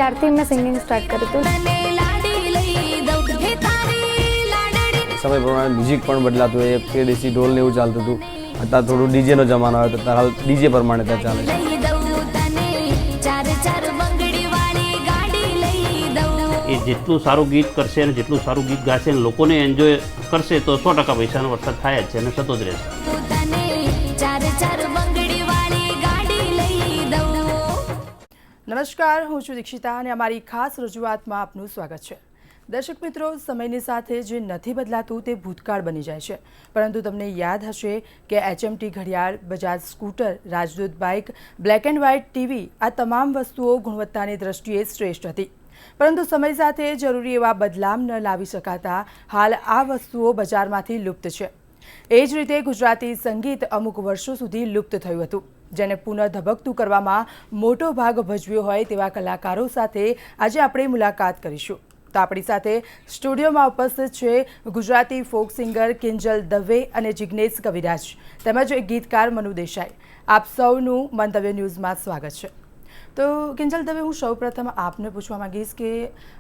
ત્યારથી મેં singing start કર્યું હતું. સમય પ્રમાણે મ્યુઝિક પણ બદલાતું હોય. તે દેશી ઢોલ ને એવું ચાલતું હતું. અત્યારે થોડું ડીજેનો જમાનો આવ્યો તો અત્યારે હાલ ડીજે પ્રમાણે ત્યાં ચાલે છે. એ જેટલું સારું ગીત કરશે અને જેટલું સારું ગીત ગાશે અને લોકોને એન્જોય કરશે તો 100% પૈસાનો વરસાદ થાય જ છે અને થતો જ રહેશે. નમસ્કાર, હું છું દીક્ષિતા અને અમારી ખાસ રજૂઆતમાં આપનું સ્વાગત છે. દર્શક મિત્રો, સમયની સાથે જે નથી બદલાતું તે ભૂતકાળ બની જાય છે. પરંતુ તમને યાદ હશે કે HMT ઘડિયાળ, બજાજ સ્કૂટર, રાજદૂત bike, black and white TV આ તમામ વસ્તુઓ ગુણવત્તાની દ્રષ્ટિએ શ્રેષ્ઠ હતી. પરંતુ સમય સાથે જરૂરી એવા બદલાવ ન લાવી શકાતા હાલ આ વસ્તુઓ બજારમાંથી લુપ્ત છે. એ જ રીતે ગુજરાતી સંગીત અમુક વર્ષો સુધી લુપ્ત થયું હતું, જેને પુનઃ ધબકતું કરવામાં મોટો ભાગ ભજવ્યો હોય તેવા કલાકારો સાથે આજે આપણે મુલાકાત કરીશું. તો આપણી સાથે સ્ટુડિયોમાં ઉપસ્થિત છે ગુજરાતી ફોક સિંગર કિંજલ દવે અને જિગ્નેશ કવિરાજ તેમજ ગીતકાર મનુ દેસાઈ. આપ સૌનું મંતવ્ય ન્યૂઝમાં સ્વાગત છે. તો કિંજલ દવે, હું સૌપ્રથમ આપને પૂછવા માંગીશ કે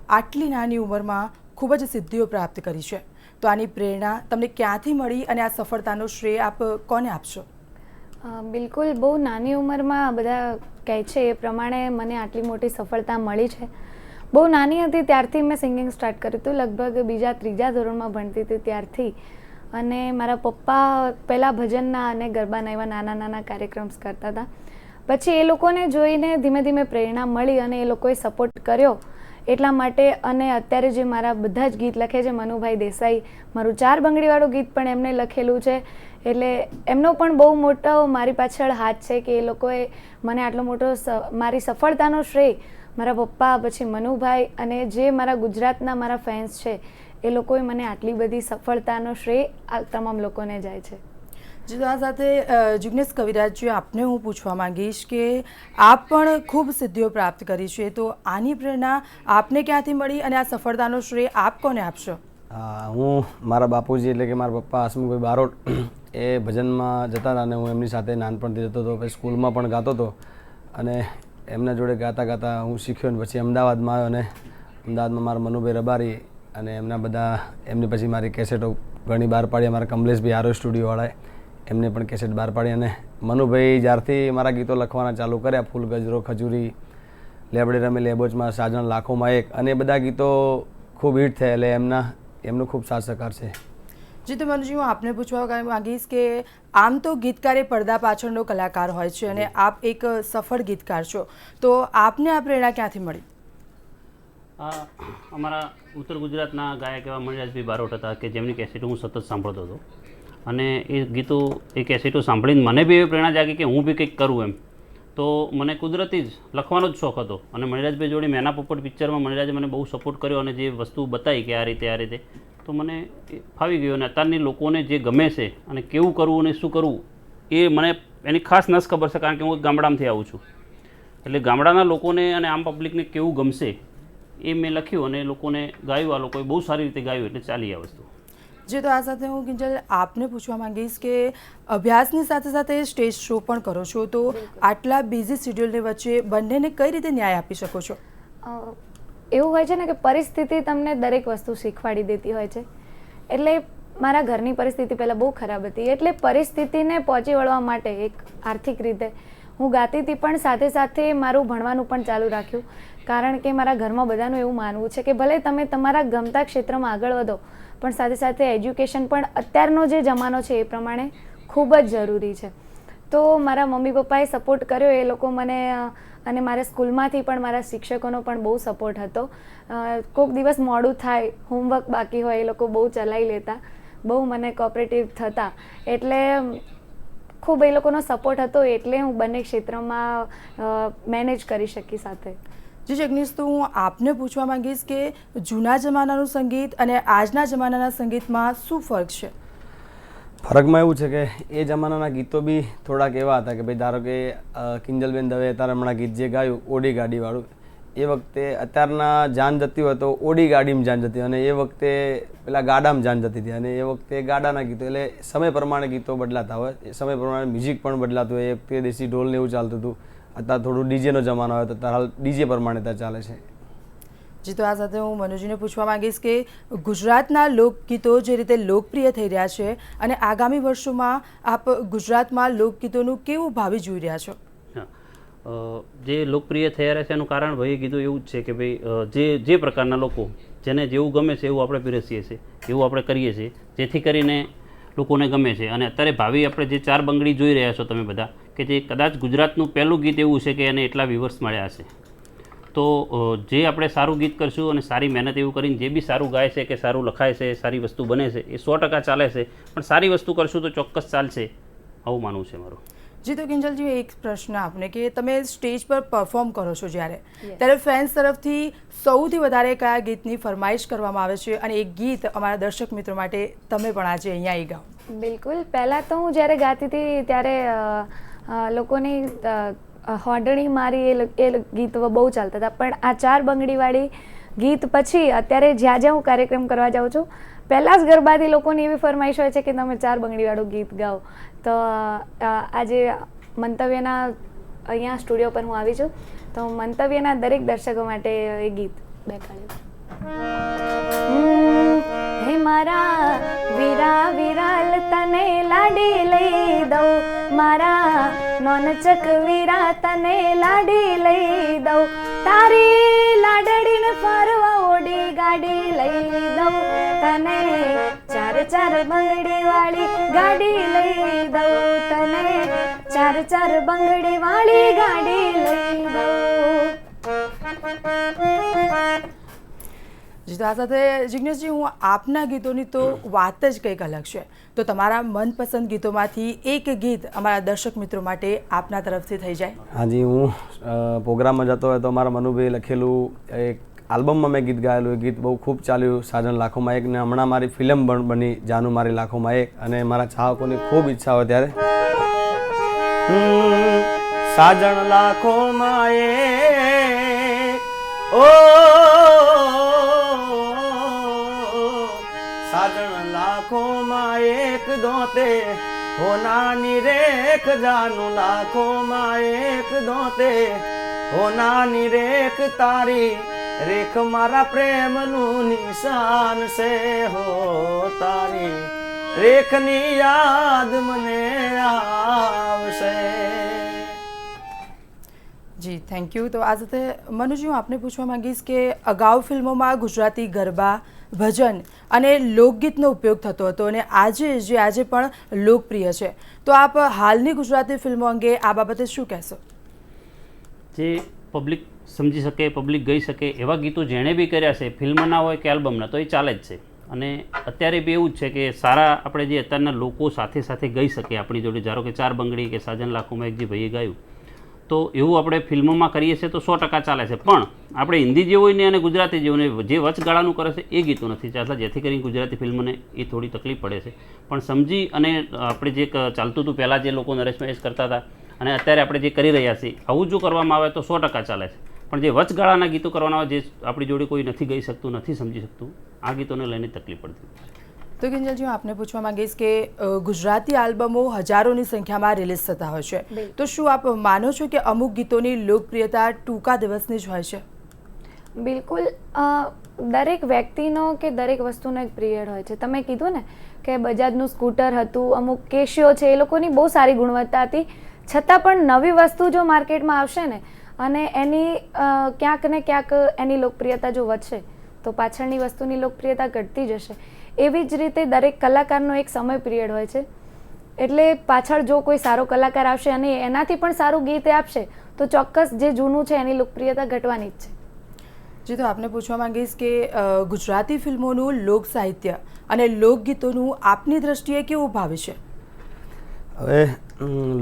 આટલી નાની ઉંમરમાં ખૂબ જ સિદ્ધિઓ પ્રાપ્ત કરી છે, તો આની પ્રેરણા તમને ક્યાંથી મળી અને આ સફળતાનો શ્રેય આપ કોને આપશો? બિલકુલ, બહુ નાની ઉંમરમાં બધા કહે છે એ પ્રમાણે મને આટલી મોટી સફળતા મળી છે. બહુ નાની હતી ત્યારથી મેં સિંગિંગ સ્ટાર્ટ કર્યું હતું, લગભગ બીજા ત્રીજા ધોરણમાં ભણતી હતી ત્યારથી. અને મારા પપ્પા પહેલાં ભજનના અને ગરબાના એવા નાના નાના કાર્યક્રમ કરતા હતા. પછી એ લોકોને જોઈને ધીમે ધીમે પ્રેરણા મળી અને એ લોકોએ સપોર્ટ કર્યો એટલા માટે. અને અત્યારે જે મારા બધા જ ગીત લખે છે મનુભાઈ દેસાઈ, મારું 4 બંગડીવાળું ગીત પણ એમને લખેલું છે. એટલે એમનો પણ બહુ મોટો મારી પાછળ હાથ છે કે એ લોકોએ મને આટલો મોટો મારી સફળતાનો શ્રેય મારા પપ્પા, પછી મનુભાઈ અને જે મારા ગુજરાતના મારા ફેન્સ છે એ લોકોએ મને આટલી બધી સફળતાનો શ્રેય આ તમામ લોકોને જાય છે. જે આ સાથે જિગ્નેશ કવિરાજજી, આપને હું પૂછવા માંગીશ કે આપ પણ ખૂબ સિદ્ધિઓ પ્રાપ્ત કરી છે, તો આની પ્રેરણા આપને ક્યાંથી મળી અને આ સફળતાનો શ્રેય આપ કોને આપશો? હું મારા બાપુજી એટલે કે મારા પપ્પા હસમુખભાઈ બારોટ એ ભજનમાં જતા હતા અને હું એમની સાથે નાનપણથી જતો હતો. પછી સ્કૂલમાં પણ ગાતો હતો અને એમના જોડે ગાતા ગાતા હું શીખ્યો ને પછી અમદાવાદમાં આવ્યો અને અમદાવાદમાં મારા મનુભાઈ રબારી અને એમની પછી મારી કેસેટો ઘણી બહાર પાડી. અમારા કમલેશભાઈ આરો સ્ટુડિયોવાળાએ એમને પણ કેસેટ બહાર પાડી. અને મનુભાઈ જ્યારથી મારા ગીતો લખવાના ચાલુ કર્યા, ફૂલ ગજરો, ખજૂરી, લેબડે રમે લેબોચમાં, સાજણ લાખોમાં એક, અને એ બધા ગીતો ખૂબ હિટ થયા. એટલે એમનો ખૂબ સાથ સહકાર છે. જી, તો મનુજી, હું આપને પૂછવા માંગીશ કે આમ તો ગીતકાર એ પડદા પાછળનો કલાકાર હોય છે અને આપ એક સફળ ગીતકાર છો, તો આપને આ પ્રેરણા ક્યાંથી મળી? અમારા ઉત્તર ગુજરાતના ગાયક એવા મણિરાજભાઈ બારોટ હતા કે જેમની કેસેટો હું સતત સાંભળતો હતો. અને એ ગીતો, એ કેસેટો સાંભળીને મને બી એવી પ્રેરણા જાગી કે હું બી કંઈક કરું એમ. તો મને કુદરતી જ લખવાનો જ શોખ હતો. અને મણિરાજભાઈ જોડે મેના પોપટ પિક્ચરમાં મણિરાજે મને બહુ સપોર્ટ કર્યો અને જે વસ્તુ બતાવી કે આ રીતે તો મને ફાવી ગયું. અને અત્યારની લોકોને જે ગમે છે અને કેવું કરવું અને શું કરવું એ મને એની ખાસ નસ ખબર છે, કારણ કે હું ગામડામાંથી આવું છું. એટલે ગામડાના લોકોને અને આમ પબ્લિકને કેવું ગમશે એ મેં લખ્યું અને લોકોને ગાયું. આ લોકોએ બહુ સારી રીતે ગાયું એટલે ચાલી આ વસ્તુ. જે તો આ સાથે હું કિંજલ આપને પૂછવા માંગીશ કે અભ્યાસની સાથે સાથે સ્ટેજ શો પણ કરો છો, તો આટલા બિઝી શેડ્યુલની વચ્ચે બંનેને કઈ રીતે ન્યાય આપી શકો છો? એવું હોય છે ને કે પરિસ્થિતિ તમને દરેક વસ્તુ શીખવાડી દેતી હોય છે. એટલે મારા ઘરની પરિસ્થિતિ પહેલાં બહુ ખરાબ હતી, એટલે પરિસ્થિતિને પહોંચી વળવા માટે એક આર્થિક રીતે હું ગાતી હતી, પણ સાથે સાથે મારું ભણવાનું પણ ચાલુ રાખ્યું. કારણ કે મારા ઘરમાં બધાનું એવું માનવું છે કે ભલે તમે તમારા ગમતા ક્ષેત્રમાં આગળ વધો, પણ સાથે સાથે એજ્યુકેશન પણ અત્યારનો જે જમાનો છે એ પ્રમાણે ખૂબ જ જરૂરી છે. તો મારા મમ્મી પપ્પાએ સપોર્ટ કર્યો, એ લોકો મને, અને મારા સ્કૂલમાંથી પણ મારા શિક્ષકોનો પણ બહુ સપોર્ટ હતો. કોઈક દિવસ મોડું થાય, હોમવર્ક બાકી હોય, એ લોકો બહુ ચલાવી લેતા, બહુ મને કોઓપરેટિવ થતા. એટલે ખૂબ એ લોકોનો સપોર્ટ હતો, એટલે હું બંને ક્ષેત્રમાં મેનેજ કરી શકી સાથે. જી જગદીશ, તો હું આપને પૂછવા માંગીશ કે જૂના જમાનાનું સંગીત અને આજના જમાનાના સંગીતમાં શું ફરક છે? ફરકમાં એવું છે કે એ જમાનાના ગીતો બી થોડાક એવા હતા કે ભાઈ ધારો કે કિંજલબેન દવે અત્યારે હમણાં ગીત જે ગાયું ઓડી ગાડીવાળું, એ વખતે અત્યારના જાન જતી હોય તો ઓડી ગાડીમાં જાન જતી, અને એ વખતે પેલા ગાડામાં જાન જતી હતી. અને એ વખતે ગાડાના ગીતો, એટલે સમય પ્રમાણે ગીતો બદલાતા હોય, સમય પ્રમાણે મ્યુઝિક પણ બદલાતું હોય. એ વખતે દેશી ઢોલ ને એવું ચાલતું હતું. અત્યારે થોડું ડીજેનો જમાનો આવે તો અત્યારે હાલ ડીજે પ્રમાણે ત્યાં ચાલે છે. જી, તો આ સાથે હું મનોજીને પૂછવા માંગીશ કે ગુજરાતના લોકગીતો જે રીતે લોકપ્રિય થઈ રહ્યા છે અને આગામી વર્ષોમાં આપ ગુજરાતમાં લોકગીતોનું કેવું ભાવિ જોઈ રહ્યા છો? જે લોકપ્રિય થયા રહ્યા છે એનું કારણ ભાઈએ કીધું એવું જ છે કે ભાઈ જે પ્રકારના લોકો જેને જેવું ગમે છે એવું આપણે પીરસીએ છીએ, એવું આપણે કરીએ છીએ, જેથી કરીને લોકોને ગમે છે. અને અત્યારે ભાવિ આપણે જે ચાર બંગડી જોઈ રહ્યા છો તમે બધા, કે જે કદાચ ગુજરાતનું પહેલું ગીત એવું છે કે એને એટલા વ્યુઅર્સ મળ્યા છે. તો જે આપણે સારું ગીત કરશું અને સારી મહેનત એવું કરીને જે બી સારું ગાય છે કે સારું લખાય છે, સારી વસ્તુ બને છે, એ 100% ચાલે છે. પણ સારી વસ્તુ કરશું તો ચોક્કસ ચાલશે, આવું માનવું છે મારું. જી, તો કિંજલજી એક પ્રશ્ન આપને કે તમે સ્ટેજ પર પરફોર્મ કરો છો ત્યારે ફેન્સ તરફથી સૌથી વધારે કયા ગીતની ફરમાઈશ કરવામાં આવે છે અને એ ગીત અમારા દર્શક મિત્રો માટે તમે પણ આજે અહીંયા આવી ગાઓ? બિલકુલ. પહેલાં તો હું જ્યારે ગાતી હતી ત્યારે લોકોની હોડણી મારી એ ગીત બહુ ચાલતા હતા. પણ આ ચાર બંગડીવાળી ગીત પછી અત્યારે જ્યાં જ્યાં હું કાર્યક્રમ કરવા જાઉં છું, પહેલાં જ ગરબાથી લોકોની એવી ફરમાઈશ હોય છે કે તમે ચાર બંગડીવાળું ગીત ગાઓ. તો આજે મંતવ્યના અહીંયા સ્ટુડિયો પર હું આવી છું, તો મંતવ્યના દરેક દર્શકો માટે એ ગીત બેસાડ્યું. હે મારા વીરા વિરાલ તને લાડી લઈ દઉં, મારા નોનચક વીરા તને લાડી લઈ દઉં, તારી લાડડીને ફરવા ઓડી ગાડી લઈ દઉં, તને ચાર ચાર બંગડી વાળી ગાડી લઈ દઉં, તને ચાર ચાર બંગડી વાળી ગાડી લઈ દઉં. જી, તો આ સાથે જિગ્નેશજી હું આપના ગીતોની તો વાત જ કંઈક અલગ છે, તો તમારા મનપસંદ ગીતોમાંથી એક ગીત અમારા દર્શક મિત્રો માટે આપના તરફથી થઈ જાય? હાજી, હું પ્રોગ્રામમાં જતો હોય તો મારા મનુભાઈ લખેલું એક આલ્બમમાં મેં ગીત ગાયેલું, એ ગીત બહુ ખૂબ ચાલ્યું, સાજણ લાખોમાં એક, ને હમણાં મારી ફિલ્મ પણ બની જાનુ મારી લાખોમાં એક, અને મારા ચાહકોની ખૂબ ઈચ્છા હોય ત્યારે સાજણ લાખોમાં એક, ઓ સાજણ લાખોમાં એક દોતે હો નાની રેખ, જાનુ લાખોમાં એક દોતે હો નાની રેખ, તારી રેખ મારા પ્રેમનું નિશાન છે હો, તારી રેખની યાદ મને આવશે. જી, થેન્ક યુ. તો આ સાથે મનુજી હું આપને પૂછવા માંગીશ કે અગાઉ ફિલ્મોમાં ગુજરાતી ગરબા, ભજન અને લોકગીતનો ઉપયોગ થતો હતો અને આજે પણ લોકપ્રિય છે, તો આપ હાલની ગુજરાતી ફિલ્મો અંગે આ બાબતે શું કહેશો? જે પબ્લિક સમજી શકે, પબ્લિક ગઈ શકે એવા ગીતો જેણે બી કર્યા છે, ફિલ્મના હોય કે આલ્બમના, તો એ ચાલે જ છે. અને અત્યારે બી એવું જ છે કે સારા આપણે જે અત્યારના લોકો સાથે સાથે ગઈ શકે આપણી જોડે, ધારો કે ચાર બંગડી કે સાજન લાખોમાં એક જે ભાઈએ ગાયું, તો એવું આપણે ફિલ્મોમાં કરીએ છીએ તો 100% ચાલે છે. પણ આપણે હિન્દી જેવું ને અને ગુજરાતી જેવું ને જે વચગાળાનું કરે છે એ ગીતો નથી ચાલતા, જેથી કરીને ગુજરાતી ફિલ્મને એ થોડી તકલીફ પડે છે. પણ સમજી અને આપણે જે ચાલતું હતું પહેલાં જે લોકો નરેશ મહેશ કરતા હતા અને અત્યારે આપણે જે કરી રહ્યા છીએ, આવું જો કરવામાં આવે તો 100% ચાલે છે. પણ જે વચગાળાના ગીતો કરવાના હોય, જે આપણી જોડે કોઈ નથી ગઈ શકતું, નથી સમજી શકતું, આ ગીતોને લઈને તકલીફ પડતી. તો કિંજલજી હું આપને પૂછવા માંગીશ કે ગુજરાતી આલ્બમો હજારોની સંખ્યામાં રિલીઝ થતા હોય છે, તો શું આપ માનો છો કે અમુક ગીતોની લોકપ્રિયતા ટૂંકા દિવસની જ હોય છે? બિલકુલ. દરેક વ્યક્તિનો કે દરેક વસ્તુનો એક પિરિયડ હોય છે. તમે કીધું ને કે બજાજનું સ્કૂટર હતું, અમુક કેશિયો છે, એ લોકોની બહુ સારી ગુણવત્તા હતી, છતાં પણ નવી વસ્તુ જો માર્કેટમાં આવશે ને અને એની ક્યાંક ને ક્યાંક એની લોકપ્રિયતા જો વધશે તો પાછળની વસ્તુની લોકપ્રિયતા ઘટતી જશે. એવી જ રીતે દરેક કલાકારનો એક સમય પિરિયડ હોય છે, એટલે પાછળ જો કોઈ સારો કલાકાર આવશે અને એનાથી પણ સારું ગીત આપશે તો ચોક્કસ જે જૂનું છે એની લોકપ્રિયતા ઘટવાની જ છે. જી, તો આપને પૂછવા માંગીશ કે ગુજરાતી ફિલ્મોનું લોક સાહિત્ય અને લોકગીતોનું આપની દ્રષ્ટિએ કેવું ભાવિ છે? હવે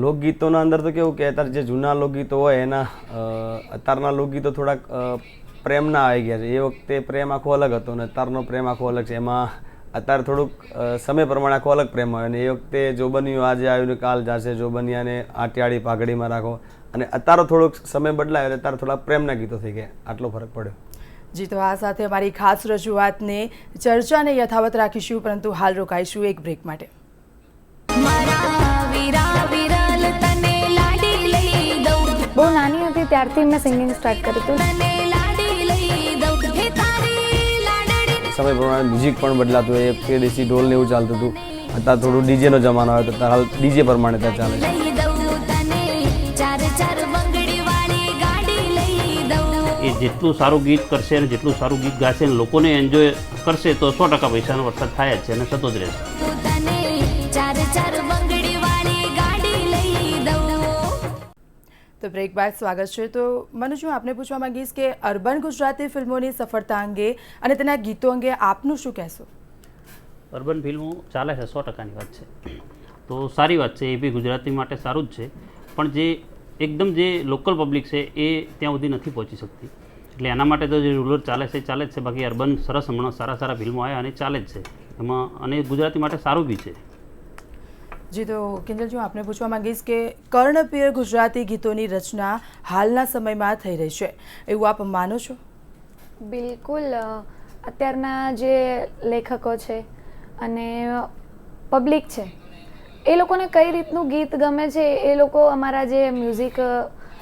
લોકગીતોના અંદર તો કેવું કે અત્યારે જે જૂના લોકગીતો હોય એના અત્યારના લોકગીતો થોડાક પ્રેમના આવી ગયા છે. એ વખતે પ્રેમ આખો અલગ હતો અને અત્યારનો પ્રેમ આખો અલગ છે. એમાં અત્યારે થોડુંક સમય પ્રમાણે આખો અલગ પ્રેમ હોય અને એ વખતે જોબનિયું આજે આવ્યું ને કાલ જશે, જોબનિયાને આટિયાળી પાઘડીમાં રાખો, અને અત્યારે થોડોક સમય બદલાયો એટલે અત્યારે થોડા પ્રેમના ગીતો થઈ ગયા, આટલો ફરક પડ્યો. જી, તો આ સાથે અમારી ખાસ રજૂઆતને ચર્ચાને યથાવત રાખીશું, પરંતુ હાલ રોકાઈશું એક બ્રેક માટે. બહુ નાની હતી ત્યારથી મેં સિંગિંગ સ્ટાર્ટ કર્યું હતું. સમય પ્રમાણે મ્યુઝિક પણ બદલાતું હોય. તે દેશી ઢોલ ને એવું ચાલતું હતું. અત્યારે થોડું ડીજેનો જમાનો આવે તો હાલ ડીજે પ્રમાણે ત્યાં ચાલે છે. એ જેટલું સારું ગીત કરશે અને જેટલું સારું ગીત ગાશે અને લોકોને એન્જોય કરશે તો 100% પૈસાનો વરસાદ થાય જ છે અને થતો જ રહેશે. તો બ્રેક બાદ સ્વાગત છે. તો મને હું આપને પૂછવા માંગીશ કે અર્બન ગુજરાતી ફિલ્મોની સફળતા અંગે અને તેના ગીતો અંગે આપનું શું કહેશો? અર્બન ફિલ્મો ચાલે છે, 100%ની વાત છે. તો સારી વાત છે, એ બી ગુજરાતી માટે સારું જ છે. પણ જે એકદમ જે લોકલ પબ્લિક છે એ ત્યાં સુધી નથી પહોંચી શકતી. એટલે એના માટે તો જે રૂરલ ચાલે છે ચાલે જ છે. બાકી અર્બન સરસ હમણાં સારા ફિલ્મો આવ્યા અને ચાલે જ છે એમાં, અને ગુજરાતી માટે સારું બી છે. જી, તો કિંજલજી, હું આપને પૂછવા માંગીશ કે કર્ણપ્રિય ગુજરાતી ગીતોની રચના હાલના સમયમાં થઈ રહી છે, એવું આપ માનો છો? બિલકુલ. અત્યારના જે લેખકો છે અને પબ્લિક છે એ લોકોને કઈ રીતનું ગીત ગમે છે, એ લોકો અમારા જે મ્યુઝિક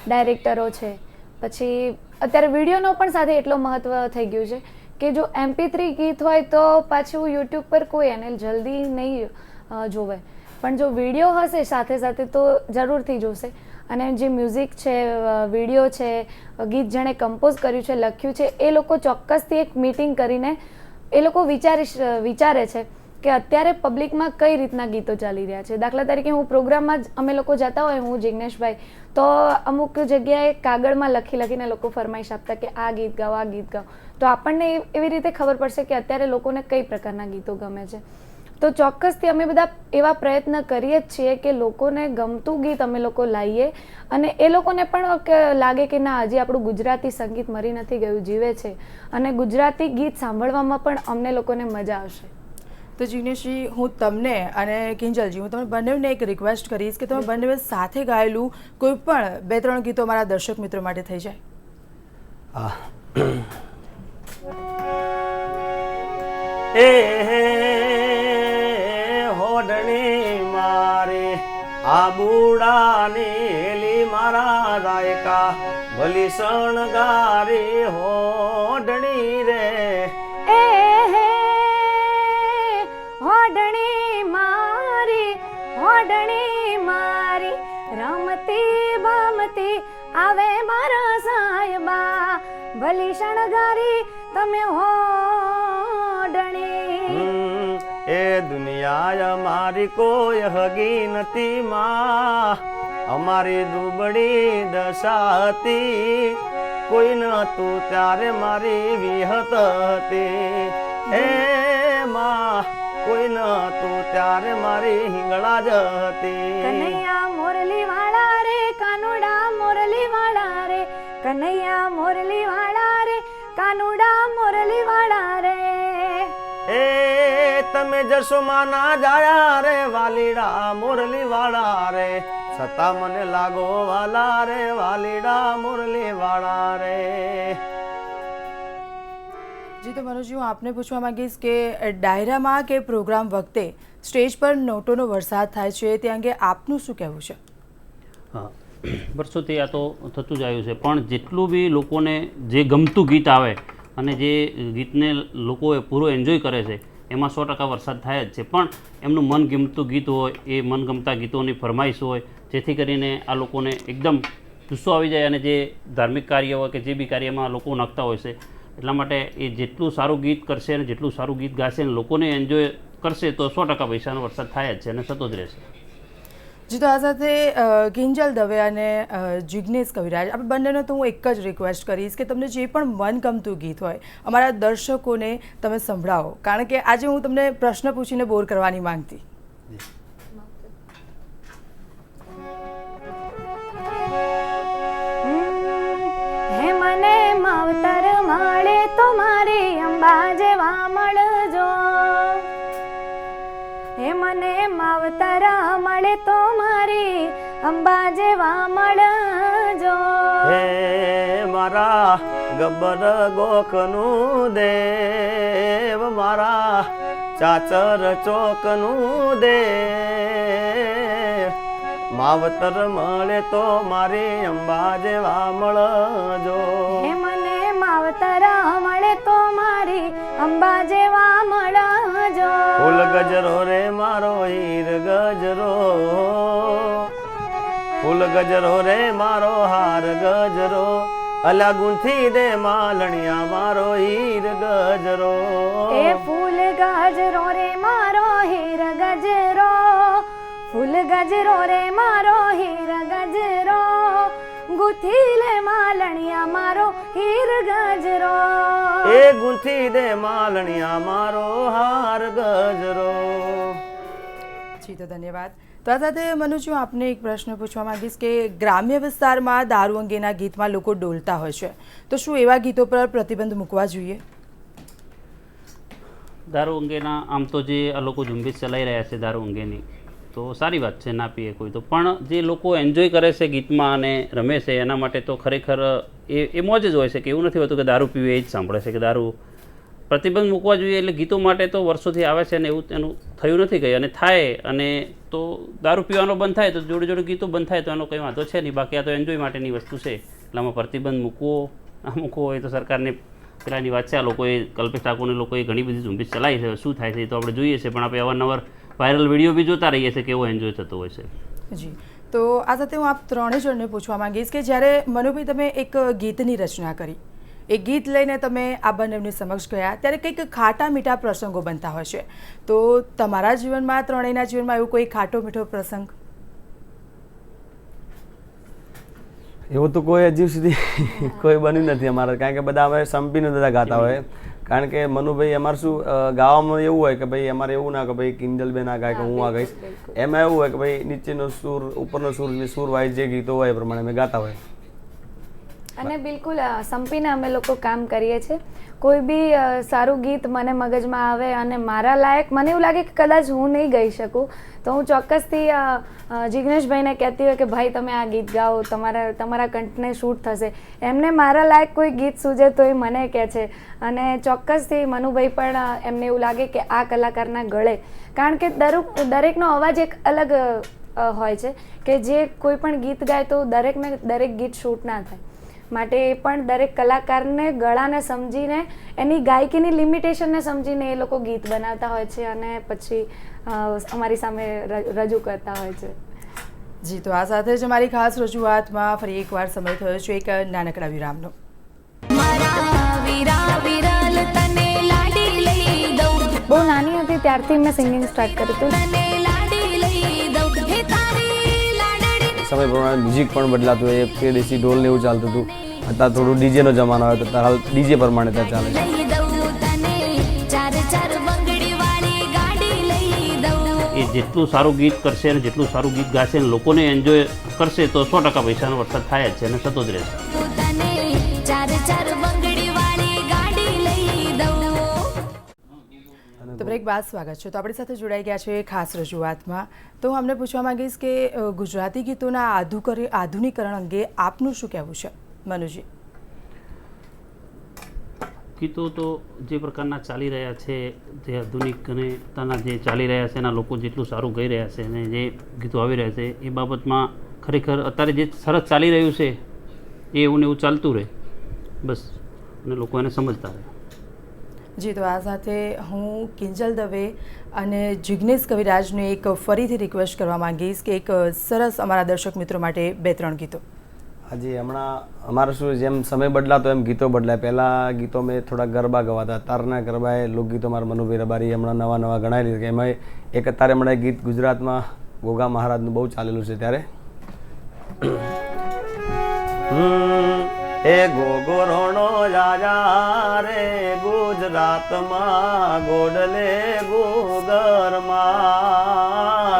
ડાયરેક્ટરો છે, પછી અત્યારે વિડીયોનો પણ સાથે એટલો મહત્ત્વ થઈ ગયું છે કે જો MP3 ગીત હોય તો પાછું યુટ્યુબ પર કોઈ એને જલ્દી નહીં જોવે, પણ જો વિડીયો હશે સાથે સાથે તો જરૂરથી જોશે. અને જે મ્યુઝિક છે, વિડીયો છે, ગીત જેણે કમ્પોઝ કર્યું છે, લખ્યું છે, એ લોકો ચોક્કસથી એક મીટિંગ કરીને એ લોકો વિચારે છે કે અત્યારે પબ્લિકમાં કઈ રીતના ગીતો ચાલી રહ્યા છે. દાખલા તરીકે હું પ્રોગ્રામમાં જ અમે લોકો જતા હોય, હું જિગ્નેશભાઈ, તો અમુક જગ્યાએ કાગળમાં લખીને લોકો ફરમાઈશ આપતા કે આ ગીત ગાઓ, આ ગીત ગાઓ, તો આપણને એવી રીતે ખબર પડશે કે અત્યારે લોકોને કઈ પ્રકારના ગીતો ગમે છે. તો ચોક્કસથી અમે બધા એવા પ્રયત્ન કરીએ જ છીએ કે લોકોને ગમતું ગીત અમે લોકો લાવીએ અને એ લોકોને પણ લાગે કે ના, હજી આપણું ગુજરાતી સંગીત મરી નથી ગયું, જીવે છે, અને ગુજરાતી ગીત સાંભળવામાં પણ અમને લોકોને મજા આવશે. તો જિગ્નેશજી, હું તમને અને કિંજલજી, હું તમે બંનેને એક રિક્વેસ્ટ કરીશ કે તમે બંને સાથે ગાયેલું કોઈ પણ 2-3 ગીતો મારા દર્શક મિત્રો માટે થઈ જાય. હોડણી મારે આબુડાની હેલી મારા રાયકા ભલી શણગારી હોડણી રે. હોડણી મારી રમતી બમતી આવે મારા સાહેબા, ભલી શણગારી તમે હોડણી. એ દુનિયા અમારી કોઈ હગી નથી માં, અમારી દુબળી દશા હતી, કોઈ નતું ત્યારે મારી વિહત હતી. હે માં, કોઈ નતું ત્યારે મારી હિંગળા જ હતી. કનૈયા મોરલી વાળા રે, કાનુડા મોરલી વાળા રે, કનૈયા મોરલી વાળા રે, કાનુડા મોરલી વાળા રે. એ તમે જશોમાં ના જાયા રે વાલીડા મોરલી વાળા રે, છતાં મને લાગો વાલા રે વાલીડા મોરલી વાળા રે. જી, તો મનોજી, હું આપને પૂછવા માંગીશ કે ડાયરામાં કે પ્રોગ્રામ વખતે સ્ટેજ પર નોટોનો વરસાદ થાય છે, તે અંગે આપનું શું કહેવું છે? હા, વર્ષોથી આ તો થતું જ આવ્યું છે, પણ જેટલું બી લોકોને જે ગમતું ગીત આવે અને જે ગીતને લોકો પૂરો એન્જોય કરે છે એમાં 100% વરસાદ થાય જ છે. પણ એમનું મનગમતું ગીત હોય, એ મનગમતા ગીતોની ફરમાઈશ હોય, જેથી કરીને આ લોકોને એકદમ જુસ્સો આવી જાય અને જે ધાર્મિક કાર્ય હોય કે જે બી કાર્યમાં લોકો નાખતા હોય છે, એટલા માટે એ જેટલું સારું ગીત કરશે અને જેટલું સારું ગીત ગાશે અને લોકોને એન્જોય કરશે તો 100% પૈસાનો વરસાદ થાય જ છે અને થતો જ રહેશે. જી, તો આ સાથે કિંજલ દવે અને જિગ્નેશ કવિરાજ, આપણે બંનેને તો હું એક જ રિક્વેસ્ટ કરીશ કે તમને જે પણ મનગમતું ગીત હોય અમારા દર્શકોને તમે સંભળાવો, કારણ કે આજે હું તમને પ્રશ્ન પૂછીને બોર કરવાની માંગતી. હે મને માવતર મળે તો મારી અંબા જેવા મળજો, હે મને માવતર મળે તો મારી અંબા જેવા મળજો. હે મારા ગબ્બર ગોખનું દેવ, મારા ચાચર ચોકનું દેવ, માવતર મળે તો મારી અંબા જેવા મળજો. હે મને માવતર મળે તો મારી અંબા જેવા મળજો. ફૂલ ગજરો રે મારો હીર ગજરો, ફૂલ ગજરો રે મારો હાર ગજરો, અલા ગુંથી દે માલણિયા મારો હીર ગજરો. એ ફૂલ ગજરો રે મારો હીર ગજરો, ફૂલ ગજરો રે મારો હીર ગજરો, ગુથી લે માલણિયા મારો હીર ગજરો. એ ગુંથી દે માલણિયા મારો હાર ગજરો. જી તો ધન્યવાદ. તો આ સાથે મનુજ, હું આપને એક પ્રશ્ન પૂછવા માંગીશ કે ગ્રામ્ય વિસ્તારમાં દારૂ અંગેના ગીતમાં લોકો ડોલતા હોય છે, તો શું એવા ગીતો પર પ્રતિબંધ મૂકવા જોઈએ? દારૂ અંગેના આમ તો જે આ લોકો ઝુંબેશ ચલાવી રહ્યા છે દારૂ અંગેની, તો સારી વાત છે, ના પીએ કોઈ તો, પણ જે લોકો એન્જોય કરે છે ગીતમાં અને રમે છે એના માટે તો ખરેખર એ મોજ જ હોય છે કે એવું નથી હોતું કે દારૂ પીવે એ જ સાંભળે છે કે દારૂ. પ્રતિબંધ મૂકવા જોઈએ એટલે ગીતો માટે તો વર્ષોથી આવે છે અને એવું એનું થયું નથી કંઈ, અને થાય અને તો દારૂ પીવાનો બંધ થાય તો જોડે જોડે ગીતો બંધ થાય તો એનો કંઈ વાંધો છે નહીં. બાકી આ તો એન્જોય માટેની વસ્તુ છે, એટલે આમાં પ્રતિબંધ મૂકવો હોય તો સરકારને પેલાની વાત છે. આ લોકોએ કલ્પેશ ઠાકોરને લોકોએ ઘણી બધી ઝુંબેશ ચલાવી છે, શું થાય છે એ તો આપણે જોઈએ છે, પણ આપણે અવારનવાર વાયરલ વિડીયો બી જોતા રહીએ છીએ કેવો એન્જોય થતો હોય છે. જી, તો આ સાથે હું આપ ત્રણેય જણને પૂછવા માંગીશ કે જ્યારે મનુભાઈ તમે એક ગીતની રચના કરી, એ ગીત લઈને તમે આ બંનેની સમક્ષ ગયા, ત્યારે કંઈક ખાટા મીઠા પ્રસંગો બનતા હોય છે, તો તમારા જીવનમાં, ત્રણેયના જીવનમાં એવું કોઈ ખાટો મીઠો પ્રસંગ? એવું તો કોઈ હજી સુધી કોઈ બન્યું નથી અમારે, કારણ કે બધા અમે સંપીને બધા ગાતા હોય. કારણ કે મનુભાઈ અમારે શું ગાવામાં એવું હોય કે ભાઈ અમારે એવું ના કે ભાઈ કિંજલબેન આ ગાય કે હું આ ગાઈશ, એમાં એવું હોય કે ભાઈ નીચેનો સૂર ઉપરનો સૂર વાઇઝ જે ગીતો હોય એ પ્રમાણે અમે ગાતા હોય. અને બિલકુલ સંપીને અમે લોકો કામ કરીએ છીએ. કોઈ બી સારું ગીત મને મગજમાં આવે અને મારા લાયક મને એવું લાગે કે કદાચ હું નહીં ગાઈ શકું, તો હું ચોક્કસથી જિગ્નેશભાઈને કહેતી હોય કે ભાઈ તમે આ ગીત ગાઓ, તમારા કંઠને શૂટ થશે. એમને મારા લાયક કોઈ ગીત સૂજે તો એ મને કહે છે, અને ચોક્કસથી મનુભાઈ પણ એમને એવું લાગે કે આ કલાકારના ગળે, કારણ કે દરેકનો અવાજ એક અલગ હોય છે કે જે કોઈ પણ ગીત ગાય તો દરેકને દરેક ગીત શૂટ ના થાય, માટે એ પણ દરેક કલાકારને ગળાને સમજીને એની ગાયકીની લિમિટેશનને સમજીને એ લોકો ગીત બનાવતા હોય છે અને પછી અમારી સામે રજૂ કરતા હોય છે. જી, તો આ સાથે જ અમારી ખાસ રજૂઆતમાં ફરી એકવાર સમય થયો છે એક નાનકડા વિરામનો. બહુ નાની હતી ત્યારથી મેં સિંગિંગ સ્ટાર્ટ કર્યું હતું. સમય પ્રમાણે મ્યુઝિક પણ બદલાતું હોય, એ દેશી ઢોલ ને એવું ચાલતું હતું. અત્યારે થોડું ડીજેનો જમાનો આવે તો હાલ ડીજે પ્રમાણે ત્યાં ચાલે છે. એ જેટલું સારું ગીત કરશે અને જેટલું સારું ગીત ગાશે અને લોકોને એન્જોય કરશે તો 100% પૈસાનો વરસાદ થાય જ છે અને થતો જ રહેશે. તો બ્રેક બાદ સ્વાગત છે. તો આપણી સાથે જોડાઈ ગયા છે ખાસ રજૂઆતમાં. તો હું અમને પૂછવા માંગીશ કે ગુજરાતી ગીતોના આધુનિકરણ અંગે આપનું શું કહેવું છે મનુજી? ગીતો તો જે પ્રકારના ચાલી રહ્યા છે, જે આધુનિક અને તાના જે ચાલી રહ્યા છે એના લોકો જેટલું સારું ગાઈ રહ્યા છે અને જે ગીતો આવી રહ્યા છે એ બાબતમાં ખરેખર અત્યારે જે સરસ ચાલી રહ્યું છે એ એવું ને એવું ચાલતું રહે બસ, અને લોકો એને સમજતા રહે. જી, તો આ સાથે હું કિંજલ દવે અને જિગ્નેશ કવિરાજને એક ફરીથી રિક્વેસ્ટ કરવા માંગીશ કે એક સરસ અમારા દર્શક મિત્રો માટે 2-3 ગીતો. હાજી, હમણાં અમારે શું જેમ સમય બદલાતો એમ ગીતો બદલાય. પહેલાં ગીતો મેં થોડા ગરબા ગવાતા, તારના ગરબાએ લોકગીતો મારા મનુભાઈ રબારી હમણાં નવા ગણાય લીધા. કે એમાં એક અત્યારે હમણાં ગીત ગુજરાતમાં ગોગા મહારાજનું બહુ ચાલેલું છે ત્યારે. હે ગોગોરણો રાજા રે ગુજરાતમાં ગોડલે ગોગરમાં,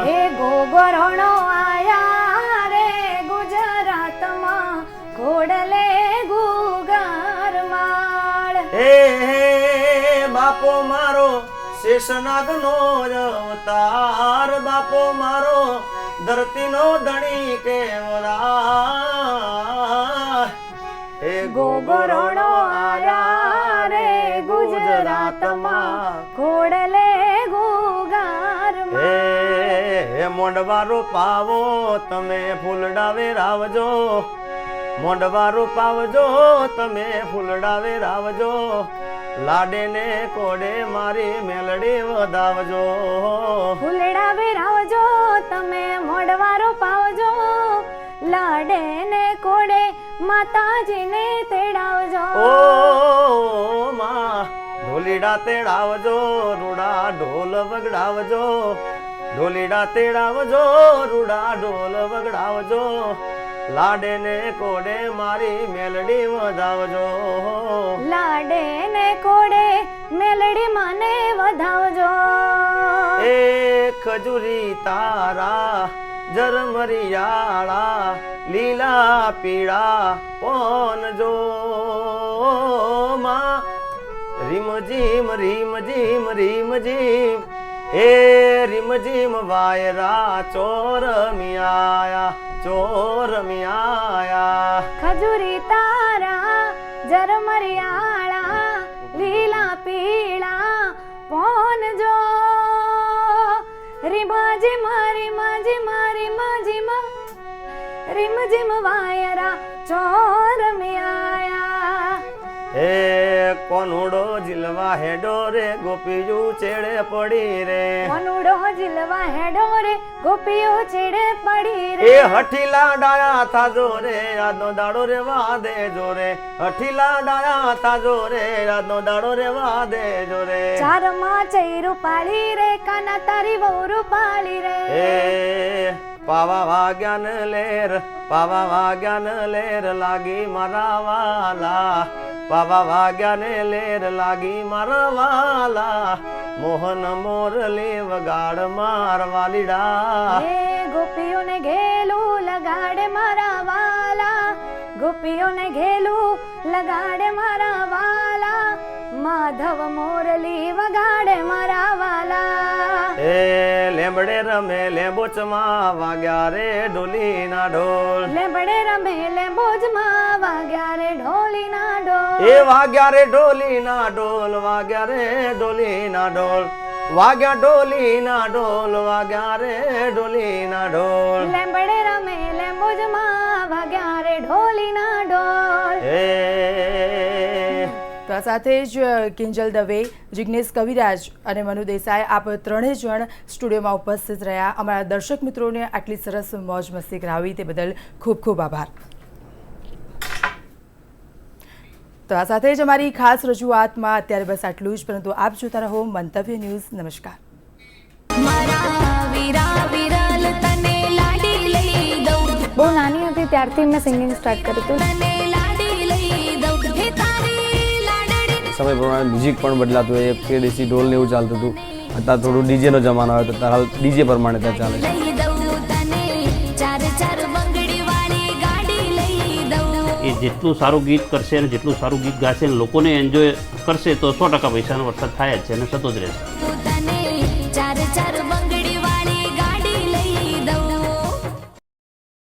હે ગોગોરણો આયા રે ગુજરાતમાં ગોડલે ગોગરમાં. હે બાપો મારો શેષનાગનો અવતાર, બાપો મારો ધરતીનો ધણી કેવરા. હે ગોગોરણો આયા રે ગુજરાતમાં ગોડલે ગોગરમાં. હે મોંડવારો પાવો તમે ફૂલડા વેરાવજો, મોંડવા રૂપાવજો તમે ફૂલડા વેરાવજો લાડે ને કોડે મારી મેલડી વધાવજો ફૂલડા વેરાવજો તમે મોડવારો પાવજો લાડે ને કોડે માતાજીને તેડાવજો ઓ માં ઢોલીડા તેડાવજો રૂડા ઢોલ વગડાવજો ઢોલીડા તેડાવજો રૂડા ઢોલ વગડાવજો લાડે ને કોડે મારી મેલડી વધાવજો લાડે ને કોડે મેલડી માને વધાવજો એ ખજૂરી તારા જરમરિયાળા લીલા પીળા પોનજો માં રીમ જીમ રીમ જીમ રીમ જીમ એ રીમ જીમ વાયરા ચોર મિયાયા ખજૂરી તારા જરમરિયાળા લીલા પીળા પોનજો રીમાજી મારી માજી મારી માજી મા રીમજીમ વાયરા ચોર મિયાયા હે કોનુડો જીલવા હેડો રે ગોપીયું ચેડે પડી રે મનુડો જીલવા હેડો રે ગોપીઓ છેડે પડી રે એ હઠીલા ડાયા થાજો રે યાદનો દાડો રે વાદે જોરે હઠીલા ડાયા થાજો રે યાદનો દાડો રે વાદે જોરે ચારમાં ચૈરું પાળી રે કાના તારી વહુરું પાળી રે એ પાવા વાગ્યાન લેર લાગી મારા વાલા પાવા વાગ્યાને લેર લાગી મારા વાલા મોહન મોરલી વગાડ મારવા લીડા હે ગોપીઓને ઘેલું લગાડે મારા વાલા ગોપીઓને ઘેલું લગાડે મારા વાલા માધવ મોરલી વગાડે મારા વાલા એ લેඹડે રમે લેંબોચમાં વાગ્યા રે ઢોલીના ઢોલ લેબડે રમે લેબોજમાં વાગ્યા રે ઢોલીના ઢોલ એ વાગ્યા રે ઢોલીના ઢોલ વાગ્યા રે ઢોલીના ઢોલ વાગ્યા ઢોલીના ઢોલ વાગ્યા રે ઢોલીના ઢોલ લેબડે રમે લેબોજમાં વાગ્યા રે ઢોલીના ઢોલ એ તો આ સાથે જ કિંજલ દવે, જિગ્નેશ કવિરાજ અને મનુ દેસાઈ આપ ત્રણેય જણ સ્ટુડિયોમાં ઉપસ્થિત રહ્યા. અમારા દર્શક મિત્રોને આટલી સરસ મોજ મસ્તી કરાવી તે બદલ ખૂબ ખૂબ આભાર. તો આ સાથે જ અમારી ખાસ રજૂઆતમાં અત્યારે બસ આટલું જ, પરંતુ આપ જોતા રહો મંતવ્ય ન્યૂઝ. નમસ્કાર. બહુ નાની હતી ત્યારથી મેં સિંગિંગ સ્ટાર્ટ કર્યું હતું. સમય પ્રમાણે મ્યુઝિક પણ બદલાતું હોય. એ દેશી ઢોલ ને એવું ચાલતું હતું. અત્યારે થોડું ડીજેનો જમાનો આવ્યો તો અત્યારે હાલ ડીજે પ્રમાણે ત્યાં ચાલે છે. એ જેટલું સારું ગીત કરશે અને જેટલું સારું ગીત ગાશે અને લોકોને એન્જોય કરશે તો 100% પૈસાનો વરસાદ થાય જ છે અને થતો જ રહેશે.